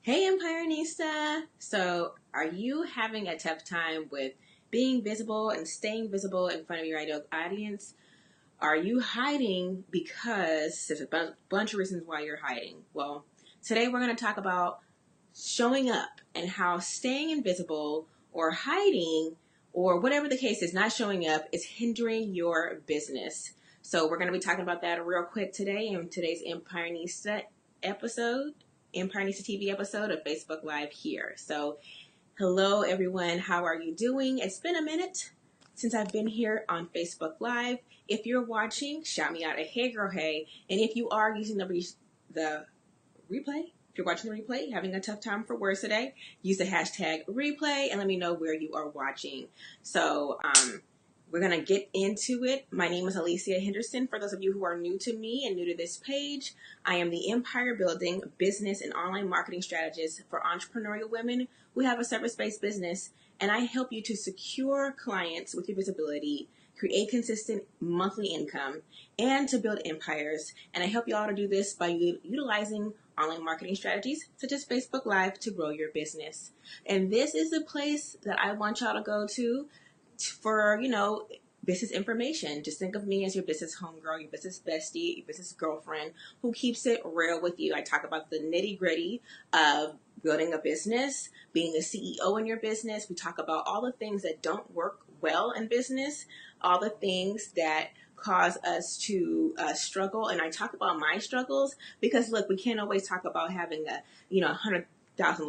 Hey, Empirenista! So, are you having a tough time with being visible and staying visible in front of your ideal audience? Are you hiding because there's a bunch of reasons why you're hiding? Well, today we're going to talk about showing up and how staying invisible or hiding or whatever the case is, not showing up, is hindering your business. So, we're going to be talking about that real quick today in today's Empirenista episode. Empirenista TV episode of Facebook Live here. So, hello everyone, how are you doing? It's been a minute since I've been here on Facebook Live. If you're watching, shout me out a hey girl hey. And if you are using the replay, if you're watching the replay, having a tough time for words today, use the hashtag replay and let me know where you are watching. So, we're going to get into it. My name is Alicia Henderson. For those of you who are new to me and new to this page, I am the empire building business and online marketing strategist for entrepreneurial women who have a service-based business, and I help you to secure clients with your visibility, create consistent monthly income, and to build empires. And I help you all to do this by utilizing online marketing strategies such as Facebook Live to grow your business. And this is the place that I want y'all to go to for, business information. Just think of me as your business homegirl, your business bestie, your business girlfriend who keeps it real with you. I talk about the nitty gritty of building a business, being the CEO in your business. We talk about all the things that don't work well in business, all the things that cause us to struggle. And I talk about my struggles because, look, we can't always talk about having a, $100,000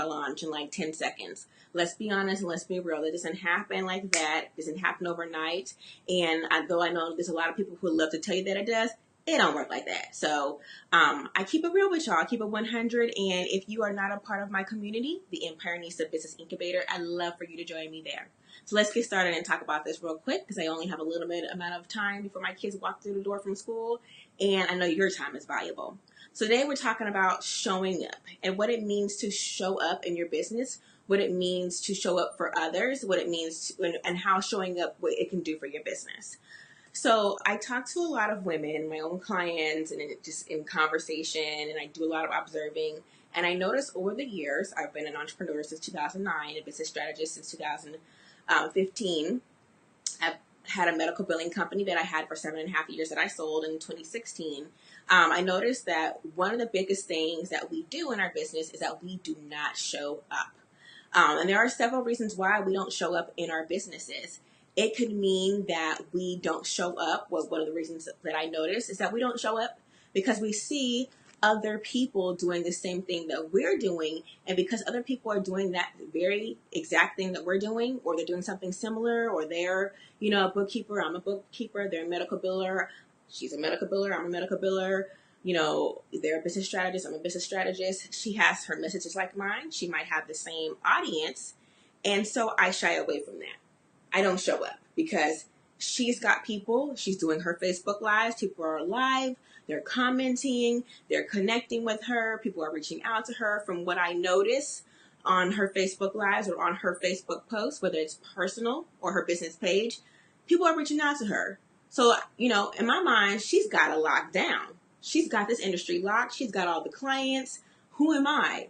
launch in like 10 seconds. Let's be honest and let's be real. It doesn't happen like that. It doesn't happen overnight. And though I know there's a lot of people who would love to tell you that it does, it don't work like that. So I keep it real with y'all. I keep it 100. And if you are not a part of my community, the Empirenista Business Incubator, I'd love for you to join me there. So let's get started and talk about this real quick because I only have a little bit amount of time before my kids walk through the door from school. And I know your time is valuable. So today we're talking about showing up and what it means to show up in your business, what it means to show up for others, what it means to, and how showing up, what it can do for your business. So I talk to a lot of women, my own clients, and just in conversation, and I do a lot of observing. And I noticed over the years, I've been an entrepreneur since 2009, a business strategist since 2015. I've had a medical billing company that I had for 7.5 years that I sold in 2016. I noticed that one of the biggest things that we do in our business is that we do not show up. And there are several reasons why we don't show up in our businesses. It could mean that we don't show up. Well, one of the reasons that I noticed is that we don't show up because we see other people doing the same thing that we're doing. And because other people are doing that very exact thing that we're doing, or they're doing something similar, or they're, a bookkeeper, I'm a bookkeeper, they're a medical biller, she's a medical biller, I'm a medical biller, they're a business strategist, I'm a business strategist. She has her messages like mine. She might have the same audience. And so I shy away from that. I don't show up because she's got people. She's doing her Facebook Lives. People are live. They're commenting. They're connecting with her. People are reaching out to her. From what I notice on her Facebook Lives or on her Facebook posts, whether it's personal or her business page, people are reaching out to her. So, in my mind, she's got it locked down. She's got this industry locked. She's got all the clients. Who am I?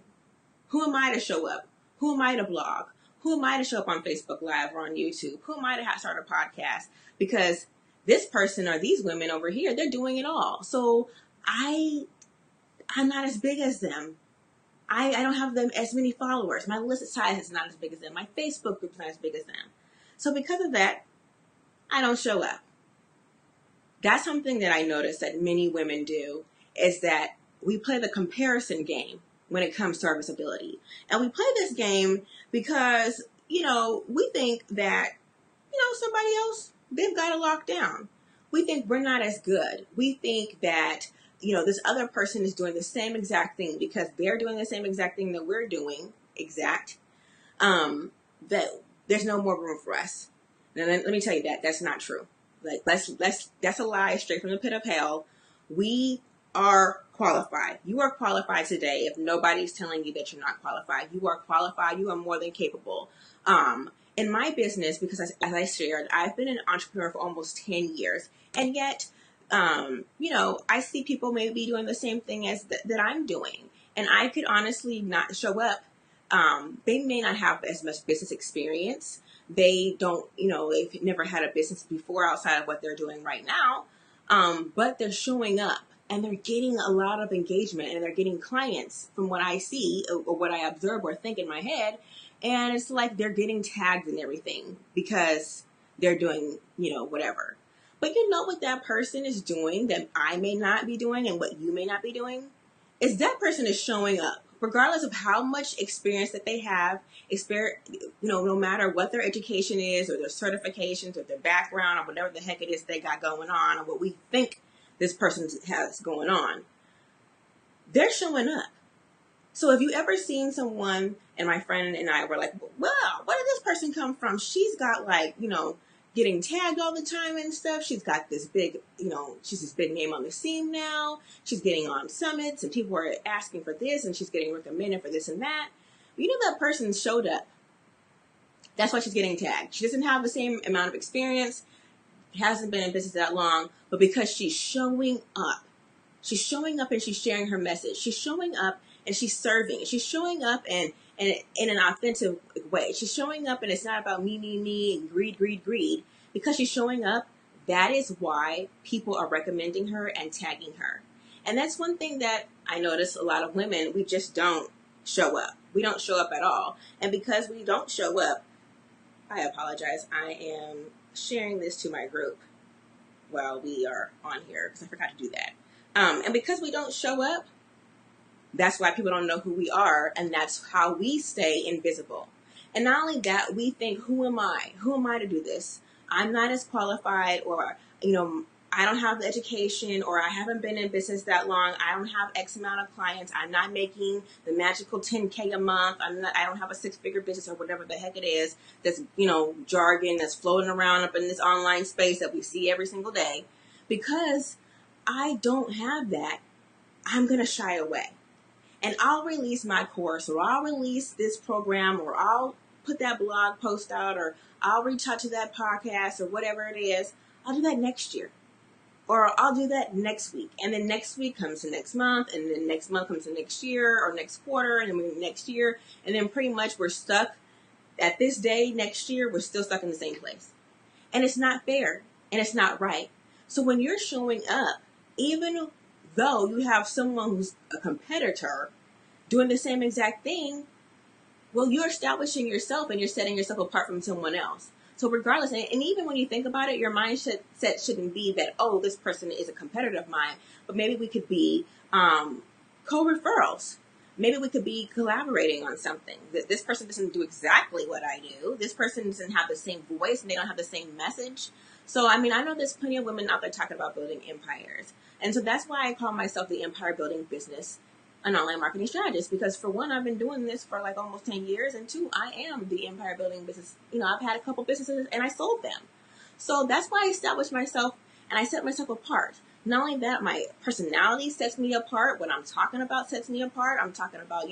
Who am I to show up? Who am I to blog? Who am I to show up on Facebook Live or on YouTube? Who am I to start a podcast? Because this person or these women over here, they're doing it all. So I'm not as big as them. I don't have them as many followers. My list size is not as big as them. My Facebook group is not as big as them. So because of that, I don't show up. That's something that I notice that many women do, is that we play the comparison game when it comes to our visibility. And we play this game because, we think that, somebody else, they've got it locked down. We think we're not as good. We think that, this other person is doing the same exact thing because they're doing the same exact thing that we're doing, that there's no more room for us. Now, let me tell you that's not true. That's a lie straight from the pit of hell. We are qualified. You are qualified today. If nobody's telling you that you're not qualified, you are qualified. You are more than capable. In my business, because as I shared, I've been an entrepreneur for almost 10 years, and yet, I see people maybe doing the same thing as that I'm doing. And I could honestly not show up. They may not have as much business experience. They don't, they've never had a business before outside of what they're doing right now. But they're showing up and they're getting a lot of engagement and they're getting clients from what I see or what I observe or think in my head. And it's like they're getting tagged and everything because they're doing, whatever. But you know what that person is doing that I may not be doing and what you may not be doing? Is that person is showing up, regardless of how much experience that they have, no matter what their education is or their certifications or their background or whatever the heck it is they got going on or what we think this person has going on, they're showing up. So have you ever seen someone, and my friend and I were like, wow, where did this person come from? She's got getting tagged all the time and stuff. She's got this big, she's this big name on the scene now. She's getting on summits and people are asking for this and she's getting recommended for this and that. But that person showed up. That's why she's getting tagged. She doesn't have the same amount of experience, hasn't been in business that long, but because she's showing up and she's sharing her message. She's showing up and she's serving. She's showing up and in an authentic way. She's showing up and it's not about me, and greed. Because she's showing up, that is why people are recommending her and tagging her. And that's one thing that I notice a lot of women, we just don't show up. We don't show up at all. And because we don't show up, I apologize. I am sharing this to my group while we are on here because I forgot to do that. And because we don't show up, that's why people don't know who we are, and that's how we stay invisible. And not only that, we think, who am I? Who am I to do this? I'm not as qualified, or, I don't have the education, or I haven't been in business that long. I don't have X amount of clients. I'm not making the magical 10K a month. I don't have a 6-figure business or whatever the heck it is that's, jargon that's floating around up in this online space that we see every single day. Because I don't have that, I'm going to shy away. And I'll release my course, or I'll release this program, or I'll put that blog post out, or I'll reach out to that podcast, or whatever it is. I'll do that next year. Or I'll do that next week. And then next week comes to next month, and then next month comes to next year, or next quarter, and then next year. And then pretty much we're stuck at this day next year, we're still stuck in the same place. And it's not fair, and it's not right. So when you're showing up, even though you have someone who's a competitor doing the same exact thing, well, you're establishing yourself and you're setting yourself apart from someone else. So regardless, and even when you think about it, your mindset shouldn't be that, oh, this person is a competitor of mine, but maybe we could be co-referrals. Maybe we could be collaborating on something. This person doesn't do exactly what I do. This person doesn't have the same voice and they don't have the same message. So, I know there's plenty of women out there talking about building empires. And so that's why I call myself the Empire Building Business an online marketing strategist. Because for one, I've been doing this for like almost 10 years. And two, I am the Empire Building Business. I've had a couple businesses and I sold them. So that's why I established myself and I set myself apart. Not only that, my personality sets me apart. What I'm talking about sets me apart. I'm talking about,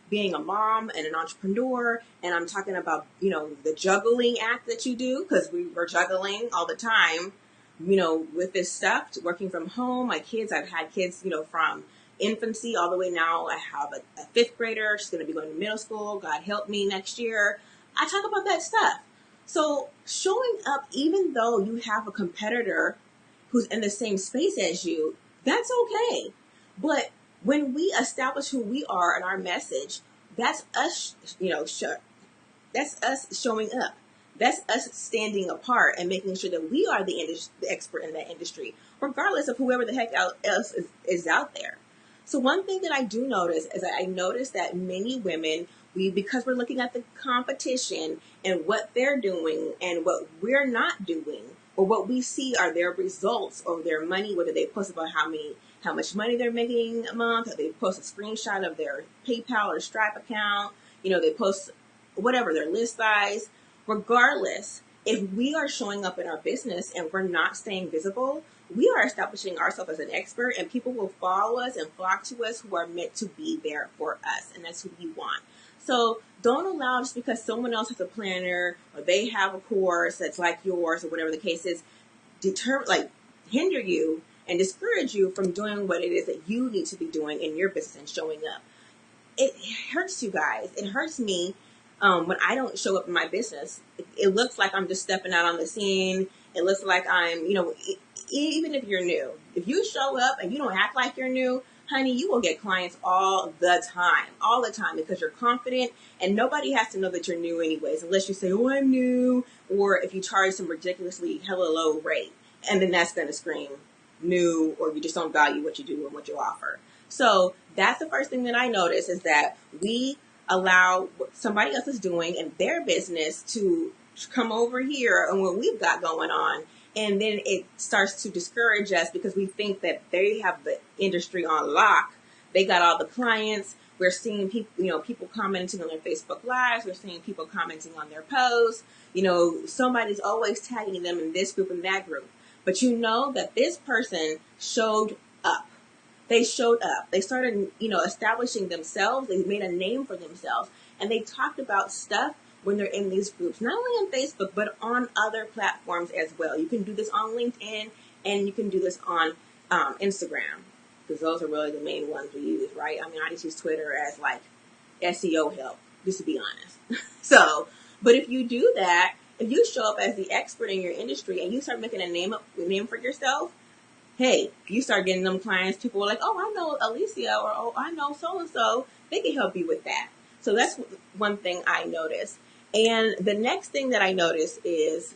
being a mom and an entrepreneur. And I'm talking about, the juggling act that you do, because we were juggling all the time, with this stuff, working from home. My kids, I've had kids, from infancy all the way now. I have a 5th grader. She's going to be going to middle school. God help me next year. I talk about that stuff. So showing up, even though you have a competitor who's in the same space as you, that's okay. But when we establish who we are and our message, that's us, that's us showing up. That's us standing apart and making sure that we are the expert in that industry, regardless of whoever the heck else is out there. So one thing that I do notice is that I notice that many women, because we're looking at the competition and what they're doing and what we're not doing, or what we see are their results or their money, whether they post about how much money they're making a month, or they post a screenshot of their PayPal or Stripe account, they post whatever, their list size. Regardless, if we are showing up in our business and we're not staying visible, we are establishing ourselves as an expert, and people will follow us and flock to us who are meant to be there for us, and that's who we want. So don't allow, just because someone else has a planner or they have a course that's like yours or whatever the case is, hinder you and discourage you from doing what it is that you need to be doing in your business and showing up. it hurts you guys. It hurts me when I don't show up in my business. It looks like I'm just stepping out on the scene. It looks like I'm, even if you're new, if you show up and you don't act like you're new, honey, you will get clients all the time, because you're confident, and nobody has to know that you're new anyways, unless you say, oh, I'm new, or if you charge some ridiculously hella low rate, and then that's going to scream new, or you just don't value what you do and what you offer. So that's the first thing that I notice, is that we allow what somebody else is doing in their business to come over here and what we've got going on. And then it starts to discourage us because we think that they have the industry on lock. They got all the clients. We're seeing people, people commenting on their Facebook Lives. We're seeing people commenting on their posts. Somebody's always tagging them in this group and that group. But you know that this person showed up. They showed up. They started, establishing themselves. They made a name for themselves. And they talked about stuff when they're in these groups, not only on Facebook, but on other platforms as well. You can do this on LinkedIn, and you can do this on Instagram, because those are really the main ones we use, right? I mean, I just use Twitter as like SEO help, just to be honest. But if you do that, if you show up as the expert in your industry and you start making a name for yourself, hey, you start getting them clients. People are like, oh, I know Alicia, or oh, I know so-and-so. They can help you with that. So that's one thing I noticed. And the next thing that I noticed is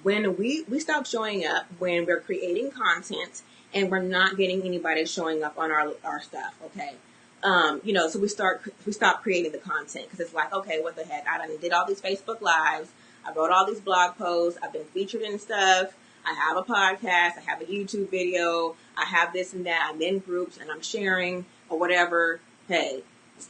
when we stop showing up when we're creating content and we're not getting anybody showing up on our stuff, okay? So we stop creating the content, because it's like, okay, what the heck? I did all these Facebook Lives. I wrote all these blog posts. I've been featured in stuff. I have a podcast. I have a YouTube video. I have this and that. I'm in groups and I'm sharing or whatever. Hey,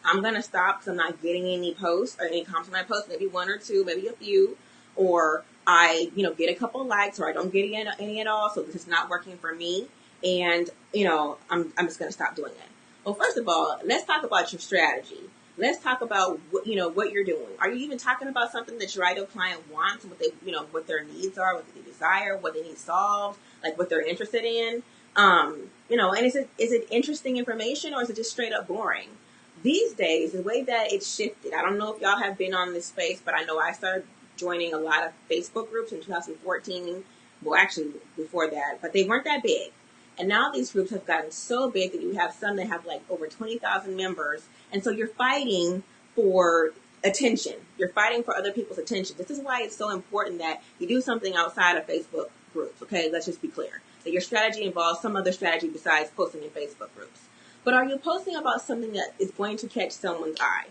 I'm going to stop because I'm not getting any posts or any comments on my posts, maybe one or two, maybe a few, or I, get a couple likes, or I don't get any at all. So this is not working for me. And, I'm just going to stop doing it. Well, first of all, let's talk about your strategy. Let's talk about what you're doing. Are you even talking about something that your ideal client wants, what they, what their needs are, what they desire, what they need solved, like what they're interested in? And is it interesting information, or is it just straight up boring? These days, the way that it's shifted, I don't know if y'all have been on this space, but I know I started joining a lot of Facebook groups in 2014. Well, actually before that, but they weren't that big. And now these groups have gotten so big that you have some that have like over 20,000 members. And so you're fighting for attention. You're fighting for other people's attention. This is why it's so important that you do something outside of Facebook groups, okay? Let's just be clear. That your strategy involves some other strategy besides posting in Facebook groups. But are you posting about something that is going to catch someone's eye?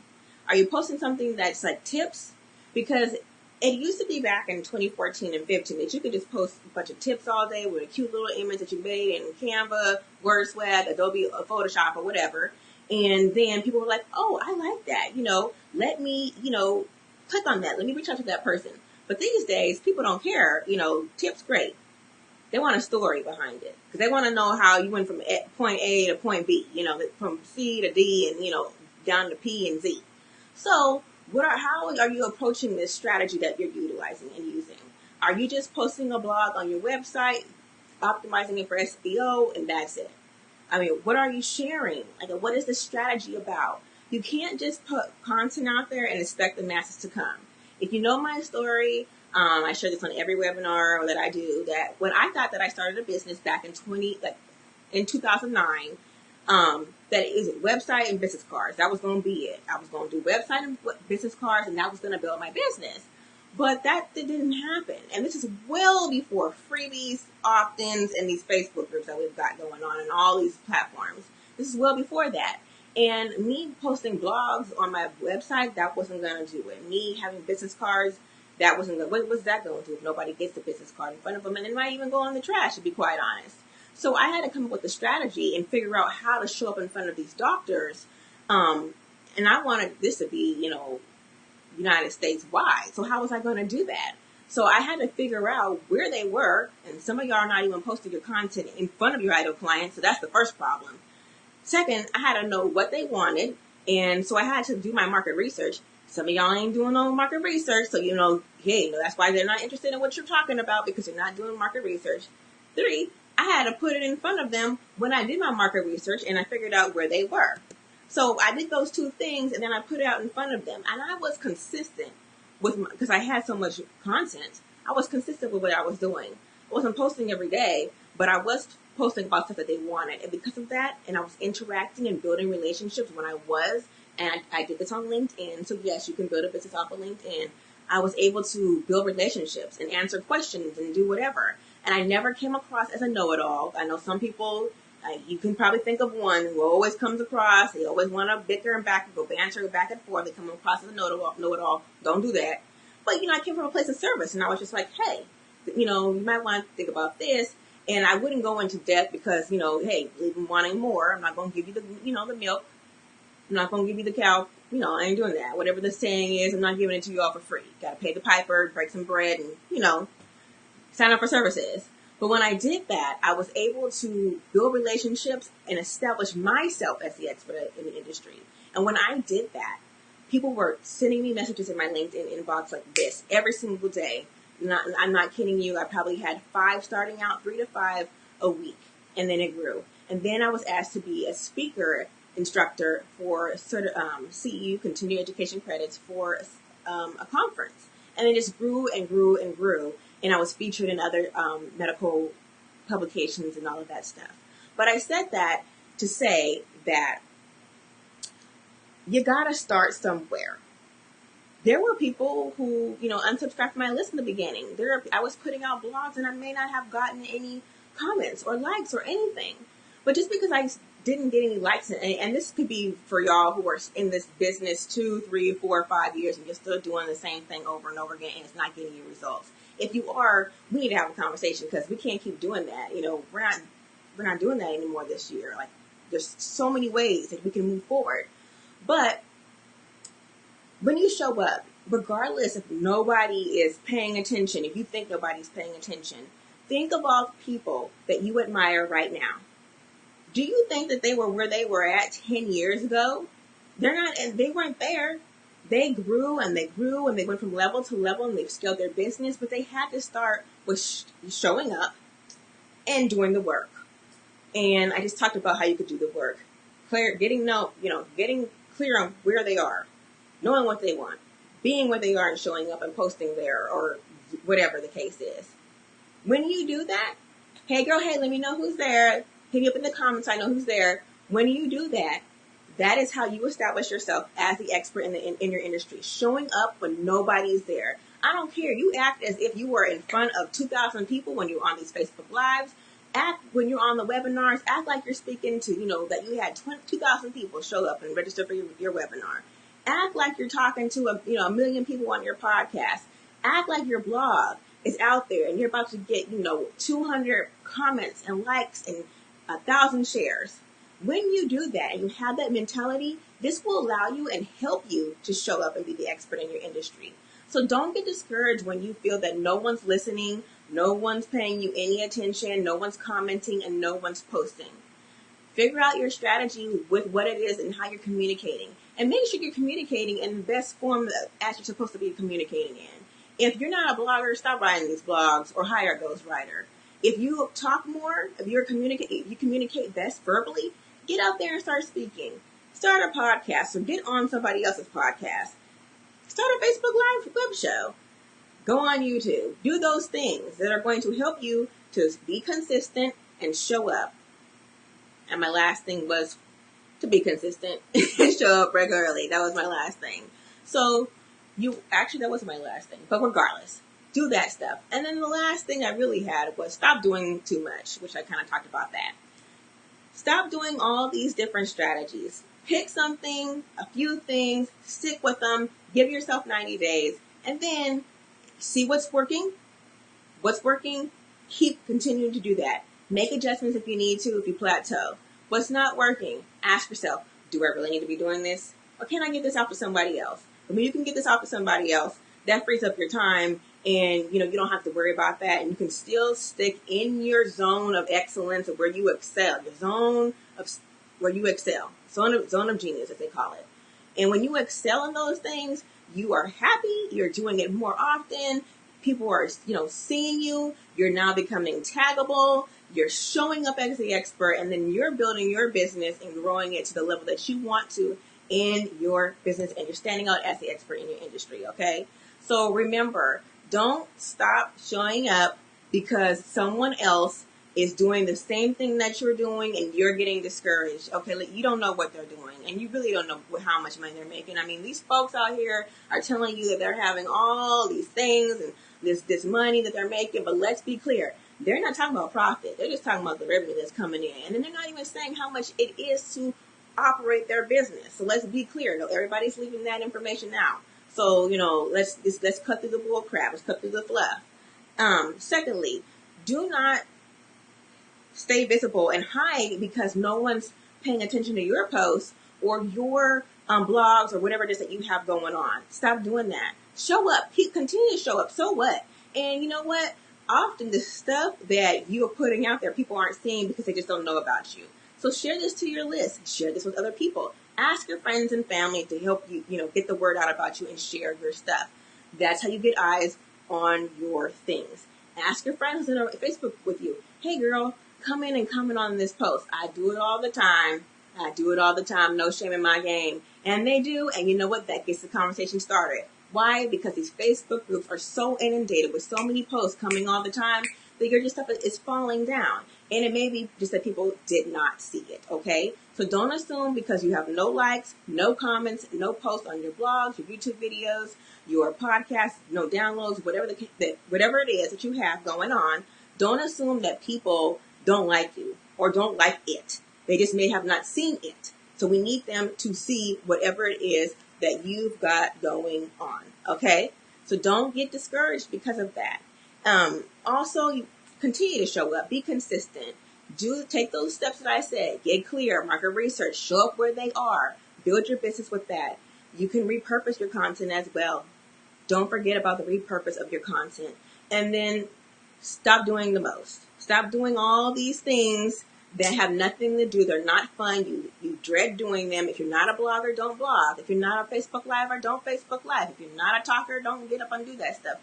Are you posting something that's like tips? Because it used to be back in 2014 and 15 that you could just post a bunch of tips all day with a cute little image that you made in Canva, WordSwag, Adobe Photoshop, or whatever. And then people were like, oh, I like that. Let me, click on that. Let me reach out to that person. But these days, people don't care. Tips, great. They want a story behind it, because they want to know how you went from point A to point B, from C to D and, down to P and Z. So how are you approaching this strategy that you're utilizing and using? Are you just posting a blog on your website, optimizing it for SEO, and that's it? I mean, what are you sharing? Like, what is the strategy about? You can't just put content out there and expect the masses to come. If you know my story, I share this on every webinar that I do, that when I thought that I started a business back in 2009, that it was a website and business cards. That was going to be it. I was going to do website and business cards, and that was going to build my business. But that didn't happen. And this is well before freebies, opt-ins, and these Facebook groups that we've got going on and all these platforms. This is well before that. And me posting blogs on my website, that wasn't going to do it. Me having business cards, that wasn't going to. What was that going to do if nobody gets the business card in front of them? And it might even go in the trash, to be quite honest. So I had to come up with a strategy and figure out how to show up in front of these doctors. And I wanted this to be, United States wide. So how was I going to do that? So I had to figure out where they were. And some of y'all are not even posting your content in front of your ideal clients. So that's the first problem. Second, I had to know what they wanted. And so I had to do my market research. Some of y'all ain't doing no market research. So, hey, that's why they're not interested in what you're talking about, because you're not doing market research. 3, I had to put it in front of them when I did my market research and I figured out where they were. So I did those two things, and then I put it out in front of them. And I was consistent with, because I had so much content, I was consistent with what I was doing. I wasn't posting every day, but I was posting about stuff that they wanted. And because of that, and I was interacting and building relationships when I was, and I did this on LinkedIn. So yes, you can build a business off of LinkedIn. I was able to build relationships and answer questions and do whatever. And I never came across as a know-it-all. I know some people, you can probably think of one who always comes across, they always want to bicker and go banter back and forth. They come across as a know-it-all. Don't do that. But, I came from a place of service, and I was just like, hey, you might want to think about this. And I wouldn't go into depth because, hey, leave them wanting more. I'm not going to give you the milk. I'm not going to give you the cow. I ain't doing that. Whatever the saying is, I'm not giving it to you all for free. Got to pay the piper, break some bread, and, sign up for services. But when I did that, I was able to build relationships and establish myself as the expert in the industry. And when I did that, people were sending me messages in my LinkedIn inbox like this every single day. I'm not kidding you. I probably had 5 starting out, 3 to 5 a week. And then it grew. And then I was asked to be a speaker instructor for CEU, Continuing Education Credits, for a conference. And it just grew and grew and grew. And I was featured in other medical publications and all of that stuff. But I said that to say that you got to start somewhere. There were people who, unsubscribed from my list in the beginning. I was putting out blogs and I may not have gotten any comments or likes or anything. But just because I didn't get any likes, and this could be for y'all who are in this business 2, 3, 4, 5 years and you're still doing the same thing over and over again and it's not getting you results. If you are, we need to have a conversation because we can't keep doing that. We're not doing that anymore this year. Like, there's so many ways that we can move forward. But when you show up, regardless if nobody is paying attention, if you think nobody's paying attention, think of all the people that you admire right now. Do you think that they were where they were at 10 years ago? They're not, and they weren't there. They grew and they grew and they went from level to level and they've scaled their business, but they had to start with showing up and doing the work. And I just talked about how you could do the work. Getting clear on where they are, knowing what they want, being where they are and showing up and posting there or whatever the case is. When you do that, hey girl, hey, let me know who's there. Hit me up in the comments, I know who's there. When you do that, that is how you establish yourself as the expert in your industry. Showing up when nobody's there. I don't care. You act as if you were in front of 2,000 people when you're on these Facebook Lives. Act when you're on the webinars. Act like you're speaking to, that you had 2,000 people show up and register for your webinar. Act like you're talking to a million people on your podcast. Act like your blog is out there and you're about to get 200 comments and likes and 1,000 shares. When you do that and you have that mentality, this will allow you and help you to show up and be the expert in your industry. So don't get discouraged when you feel that no one's listening, no one's paying you any attention, no one's commenting, and no one's posting. Figure out your strategy with what it is and how you're communicating. And make sure you're communicating in the best form as you're supposed to be communicating in. If you're not a blogger, stop writing these blogs or hire a ghostwriter. If you talk more, if you communicate best verbally, get out there and start speaking. Start a podcast or get on somebody else's podcast. Start a Facebook Live web show. Go on YouTube. Do those things that are going to help you to be consistent and show up. And my last thing was to be consistent and show up regularly. That was my last thing. So that wasn't my last thing. But regardless, do that stuff. And then the last thing I really had was stop doing too much, which I kind of talked about that. Stop doing all these different strategies. Pick something, a few things, stick with them, give yourself 90 days, and then see what's working. What's working, keep continuing to do that. Make adjustments if you need to, if you plateau. What's not working, ask yourself, do I really need to be doing this? Or can I get this out to somebody else? And when you can get this out to somebody else, that frees up your time and you don't have to worry about that. And you can still stick in your zone of excellence of where you excel, your zone of where you excel, zone of genius, as they call it. And when you excel in those things, you are happy, you're doing it more often, people are, seeing you, you're now becoming taggable, You're showing up as the expert, and then you're building your business and growing it to the level that you want to in your business, and you're standing out as the expert in your industry, okay? So remember, don't stop showing up because someone else is doing the same thing that you're doing and you're getting discouraged. Okay, like, you don't know what they're doing and you really don't know how much money they're making. I mean, these folks out here are telling you that they're having all these things and this money that they're making, but let's be clear. They're not talking about profit. They're just talking about the revenue that's coming in. And then they're not even saying how much it is to operate their business. So let's be clear. No, everybody's leaving that information out. So, let's cut through the bull crap. Let's cut through the fluff. Secondly, do not stay visible and hide because no one's paying attention to your posts or your blogs or whatever it is that you have going on. Stop doing that. Show up. Continue to show up. So what? And you know what? Often the stuff that you are putting out there, people aren't seeing because they just don't know about you. So share this to your list. Share this with other people. Ask your friends and family to help you, get the word out about you and share your stuff. That's how you get eyes on your things. Ask your friends who's on Facebook with you. Hey, girl, come in and comment on this post. I do it all the time. No shame in my game. And they do. And you know what? That gets the conversation started. Why? Because these Facebook groups are so inundated with so many posts coming all the time that your stuff is falling down. And it may be just that people did not see it, okay? So don't assume because you have no likes, no comments, no posts on your blogs, your YouTube videos, your podcasts, no downloads, whatever it is that you have going on, don't assume that people don't like you or don't like it. They just may have not seen it. So we need them to see whatever it is that you've got going on, okay? So don't get discouraged because of that. Also, you continue to show up. Be consistent. Take those steps that I said. Get clear. Market research. Show up where they are. Build your business with that. You can repurpose your content as well. Don't forget about the repurpose of your content. And then stop doing the most. Stop doing all these things that have nothing to do. They're not fun. You dread doing them. If you're not a blogger, don't blog. If you're not a Facebook Liver, don't Facebook Live. If you're not a talker, don't get up and do that stuff.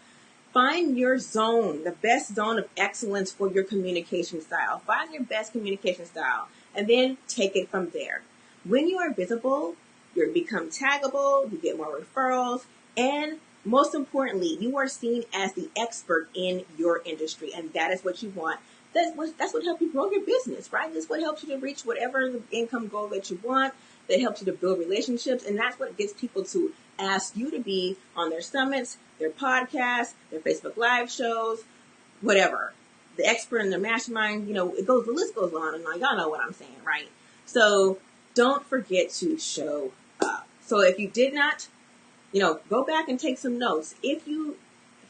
Find your zone, the best zone of excellence for your communication style. Find your best communication style and then take it from there. When you are visible, you become taggable, you get more referrals, and most importantly, you are seen as the expert in your industry, and that is what you want. That's what helps you grow your business, right? That's what helps you to reach whatever the income goal that you want. That helps you to build relationships, and that's what gets people to ask you to be on their summits, their podcasts, their Facebook Live shows, whatever. The expert in their mastermind, the list goes on and on. Y'all know what I'm saying, right? So don't forget to show up. So if you did not, go back and take some notes. If you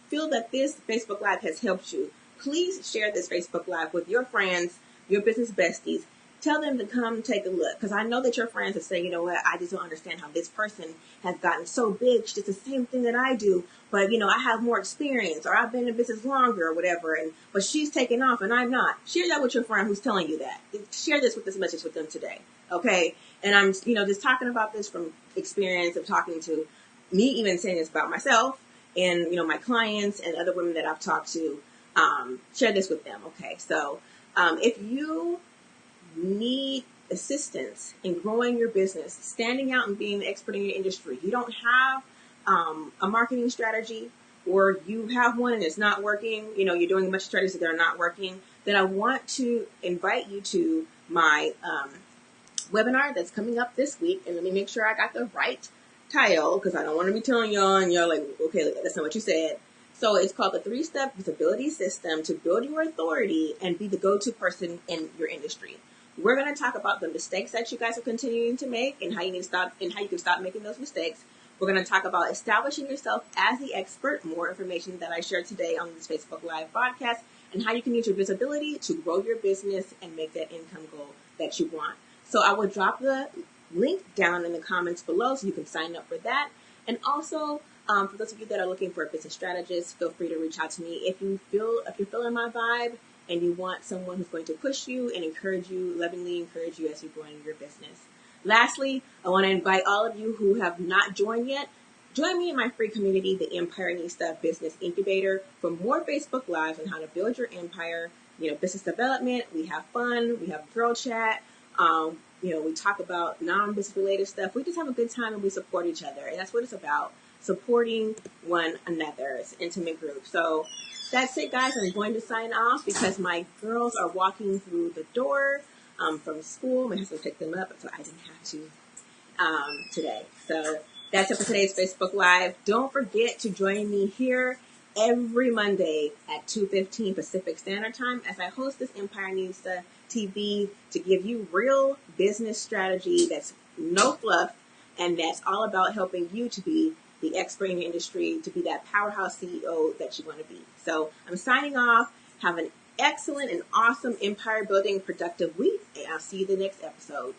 feel that this Facebook Live has helped you, please share this Facebook Live with your friends, your business besties. Tell them to come take a look. Because I know that your friends are saying, you know what, I just don't understand how this person has gotten so big. She does the same thing that I do. But, I have more experience or I've been in business longer or whatever. But she's taking off and I'm not. Share that with your friend who's telling you that. Share this message with them today. Okay? And I'm, just talking about this from experience of talking to me, even saying this about myself and, my clients and other women that I've talked to. Share this with them. Okay? So if you need assistance in growing your business, standing out and being the expert in your industry, you don't have a marketing strategy or you have one and it's not working, you're doing a bunch of strategies that are not working, then I want to invite you to my webinar that's coming up this week. And let me make sure I got the right title because I don't want to be telling y'all and you're like, okay, that's not what you said. So it's called the 3-Step Visibility System to build your authority and be the go-to person in your industry. We're going to talk about the mistakes that you guys are continuing to make and how you can stop making those mistakes. We're going to talk about establishing yourself as the expert, more information that I shared today on this Facebook Live podcast, and how you can use your visibility to grow your business and make that income goal that you want. So I will drop the link down in the comments below so you can sign up for that. And also, for those of you that are looking for a business strategist, feel free to reach out to me. If you're feeling my vibe, and you want someone who's going to push you and lovingly encourage you as you grow in your business. Lastly, I want to invite all of you who have not joined yet, join me in my free community, the Empirenista Business Incubator, for more Facebook Lives on how to build your empire business development. We have fun. We have girl chat. We talk about non-business related stuff. We just have a good time and we support each other. And that's what it's about, supporting one another. It's an intimate group. So that's it, guys. I'm going to sign off because my girls are walking through the door from school. My husband picked them up, so I didn't have to today. So that's it for today's Facebook Live. Don't forget to join me here every Monday at 2:15 Pacific Standard Time as I host this Empirenista TV to give you real business strategy that's no fluff and that's all about helping you to be the expert in your industry, to be that powerhouse CEO that you want to be. So I'm signing off. Have an excellent and awesome empire building productive week, and I'll see you in the next episode.